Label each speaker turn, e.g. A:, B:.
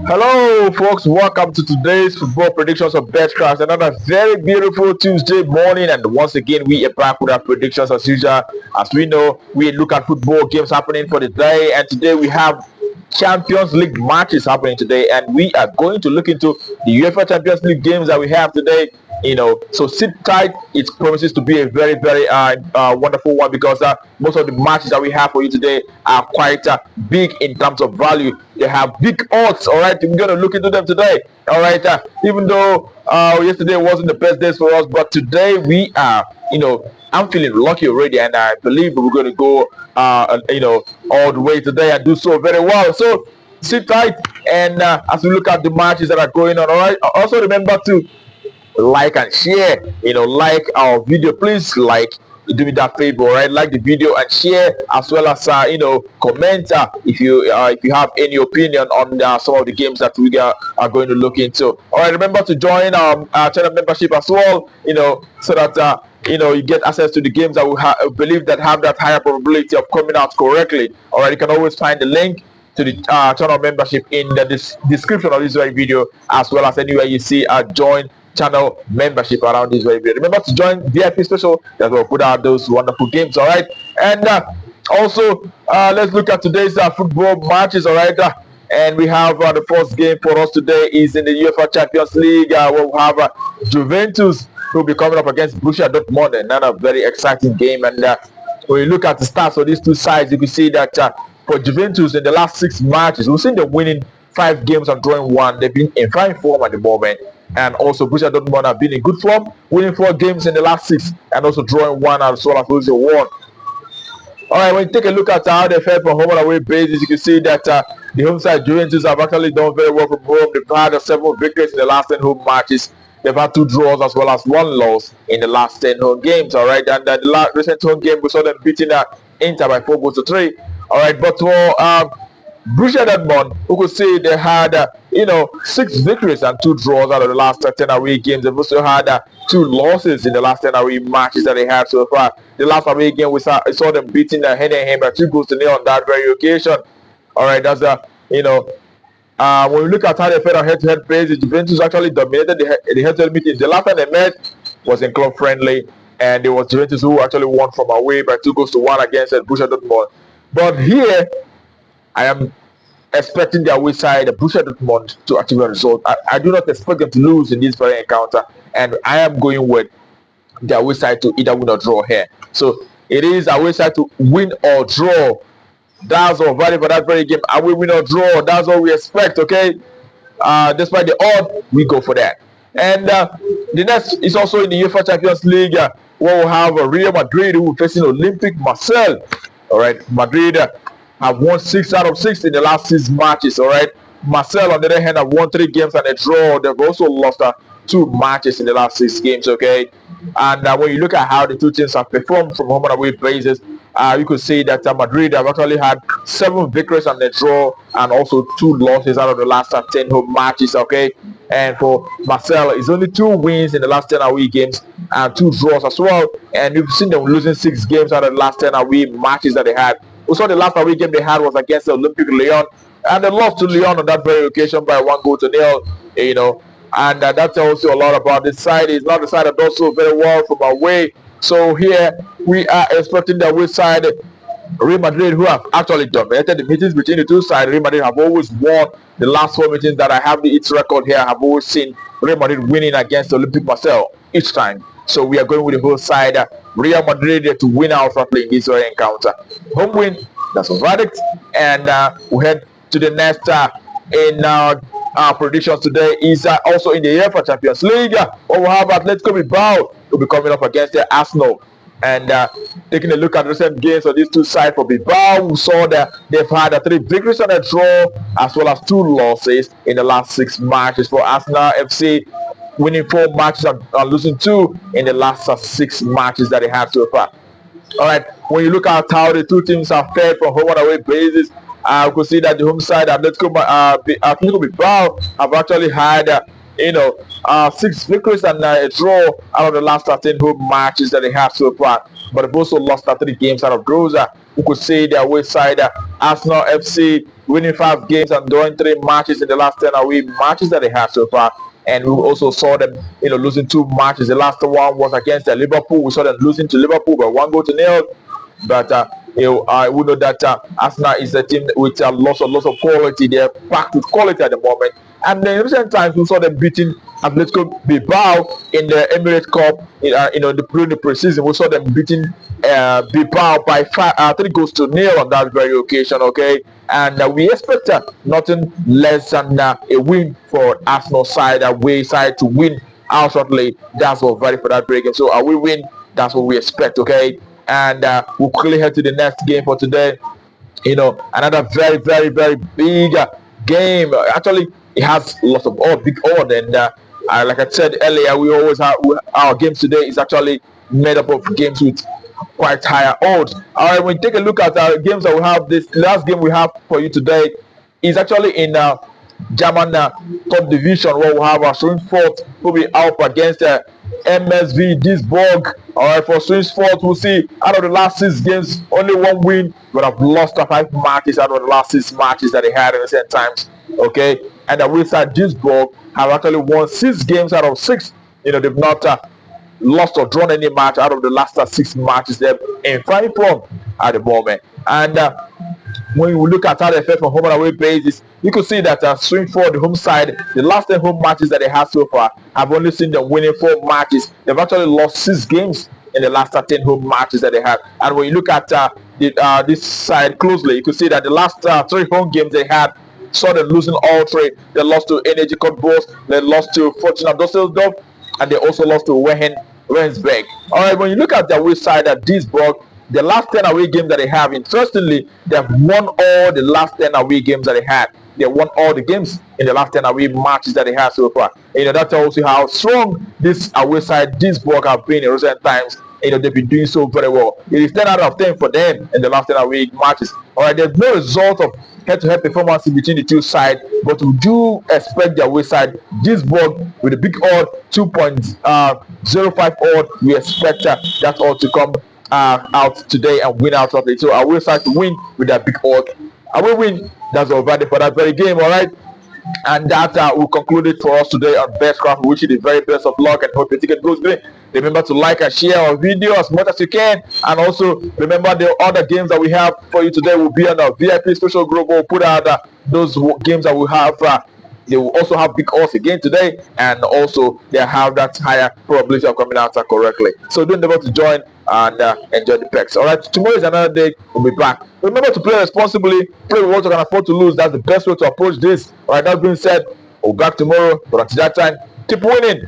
A: Hello, folks. Welcome to today's football predictions of Betcraft. Another very beautiful Tuesday morning, and once again, we are back with our predictions as usual. As we know, we look at football games happening for the day, and today we have Champions League matches happening today, and we are going to look into the UEFA Champions League games that we have today. So sit tight. It promises to be a very wonderful one because most of the matches that we have for you today are quite big in terms of value. They have big odds. All right, we're gonna look into them today. All right, even though yesterday wasn't the best days for us, but today we are. I'm feeling lucky already, and I believe we're going to go, all the way today and do so very well. So sit tight, and as we look at the matches that are going on, all right. Also remember to like and share. Like our video, please. Do me that favor, right? Like the video and share, as well as comment if you have any opinion on some of the games that we are going to look into. All right, remember to join our channel membership as well, so that you get access to the games that we believe that have that higher probability of coming out correctly. All right, you can always find the link to the channel membership in the description of this very video, as well as anywhere you see a join channel membership around this very video. Remember to join VIP special that will put out those wonderful games. All right, and also let's look at today's football matches. All right, and we have the first game for us today is in the UEFA Champions League. We'll have Juventus who will be coming up against Borussia Dortmund. Another very exciting game. And when you look at the stats for these two sides, you can see that for Juventus in the last 6 matches, we've seen them winning 5 games and drawing 1. They've been in fine form at the moment. And also Borussia Dortmund have been in good form, winning 4 games in the last 6 and also drawing 1 as well as losing 1. All right, when you take a look at how they fared from home and away basis, you can see that the home side Juventus have actually done very well from home. They've had 7 victories in the last 10 home matches. They've had 2 draws as well as 1 loss in the last 10 home games. All right, and the recent home game we saw them beating Inter by 4 goals to 3. All right, but for Borussia Dortmund, who could say they had 6 victories and 2 draws out of the last 10 away games. They've also had 2 losses in the last 10 away matches that they had so far. The last away game we saw them beating Heidenheim by 2 goals to 0 on that very occasion. All right, that's when we look at how they fed on head-to-head basis, Juventus actually dominated the head-to-head meetings. The last time they met was in club friendly, and it was Juventus who actually won from away by 2 goals to 1 against Borussia Dortmund. But here, I am expecting the away side, Borussia Dortmund, to achieve a result. I do not expect them to lose in this very encounter, and I am going with the away side to either win or draw here. So it is away side to win or draw. That's our value for that very game. I will win or draw. That's what we expect, okay? Despite the odd, we go for that. And the next is also in the UEFA Champions League, where we'll have Real Madrid who will facing Olympic Marseille. All right, Madrid have won 6 out of 6 in the last 6 matches. All right, Marseille on the other hand have won 3 games and a draw. They've also lost 2 matches in the last 6 games. Okay, and when you look at how the two teams have performed from home and away basis, you could see that Madrid have actually had 7 victories and a draw, and also 2 losses out of the last 10 home matches. Okay, and for Marseille, it's only 2 wins in the last 10 away games and 2 draws as well. And you've seen them losing 6 games out of the last 10 away matches that they had. Also, the last away game they had was against the Olympic Lyon, and they lost to Lyon on that very occasion by 1 goal to 0. And that tells you a lot about this side. It's not the side that does so very well from away. So here we are expecting the away side, Real Madrid, who have actually dominated the meetings between the two sides. Real Madrid have always won the last 4 meetings that I have its record here. I have always seen Real Madrid winning against Olympic Marseille each time. So we are going with the whole side, Real Madrid, to win outright in this very encounter. Home win, that's a verdict. And we head to the next in our predictions today is also in the UEFA Champions League. Where we have Atletico Bilbao will be coming up against the Arsenal. And taking a look at recent games of these two sides for Bilbao, we saw that they've had 3 victories and a draw, as well as 2 losses in the last 6 matches. For Arsenal FC, winning 4 matches and losing 2 in the last 6 matches that they had so far. All right, when you look at how the two teams are fared from home and away basis, you could see that the home side, Atletico Bilbao, have actually had 6 victories and a draw out of the last 13 home matches that they have so far. But they've also lost 3 games out of those. We could say the away side, Arsenal FC, winning 5 games and drawing 3 matches in the last 10 away matches that they have so far. And we also saw them, losing 2 matches. The last one was against Liverpool. We saw them losing to Liverpool by 1-0. But we know that Arsenal is a team with lots of quality. They're packed with quality at the moment. And in recent times, we saw them beating Atletico Bilbao in the Emirates Cup. During the preseason, we saw them beating Bilbao by 3-0 on that very occasion. Okay, and we expect nothing less than a win for Arsenal side, away side, to win out shortly. That's what ready for that break. So we win. That's what we expect. Okay, and we'll quickly head to the next game for today. Another very, very, very big game. Actually, it has lots of big odd, and like I said earlier, we always have our games today is actually made up of games with quite higher odds. All right, when you take a look at our games that we have, this last game we have for you today is actually in German top division, where we have our Schweinfurt will be up against MSV Duisburg. All right, for Schweinfurt, we'll see out of the last 6 games, only 1 win, but have lost 5 matches out of the last 6 matches that they had in recent times. Okay, and the way side Duisburg have actually won 6 games out of 6. They've not lost or drawn any match out of the last 6 matches they're in fine form at the moment. And when we look at how they fare from home and away basis, you could see that Schweinfurt, the home side, the last 10 home matches that they have so far, have only seen them winning 4 matches. They've actually lost 6 games in the last 10 home matches that they have. And when you look at this side closely, you could see that the last 3 home games they had saw them losing all 3. They lost to Energy Cottbus, they lost to Fortuna Düsseldorf, and they also lost to Wensberg. All right, when you look at the away side at Duisburg, the last 10 away games that they have, interestingly, they have won all the last 10 away games that they had. They won all the games in the last 10 away matches that they have so far. That tells you how strong this away side Duisburg have been in recent times. They've been doing so very well. It is 10 out of 10 for them in the last 10 away matches. All right, there's no result of head-to-head performance in between the two sides, but we do expect the away side Duisburg with a big odd 2.05 odd. We expect that odd to come out today and win out of it. So I will start to win with that big odd. I will win. That's all valid for that very game. All right. And that will conclude it for us today on Bestcraft. We wish you the very best of luck and hope your ticket goes great. Remember to like and share our video as much as you can. And also remember the other games that we have for you today will be on our VIP special group. We'll put out those games that we have. They will also have big odds again today, and also they have that higher probability of coming out correctly. So don't never to join and enjoy the packs. All right, tomorrow is another day. We'll be back. Remember to play responsibly. Play with what you can afford to lose. That's the best way to approach this. All right, that being said, we'll be back tomorrow. But until that time, keep winning.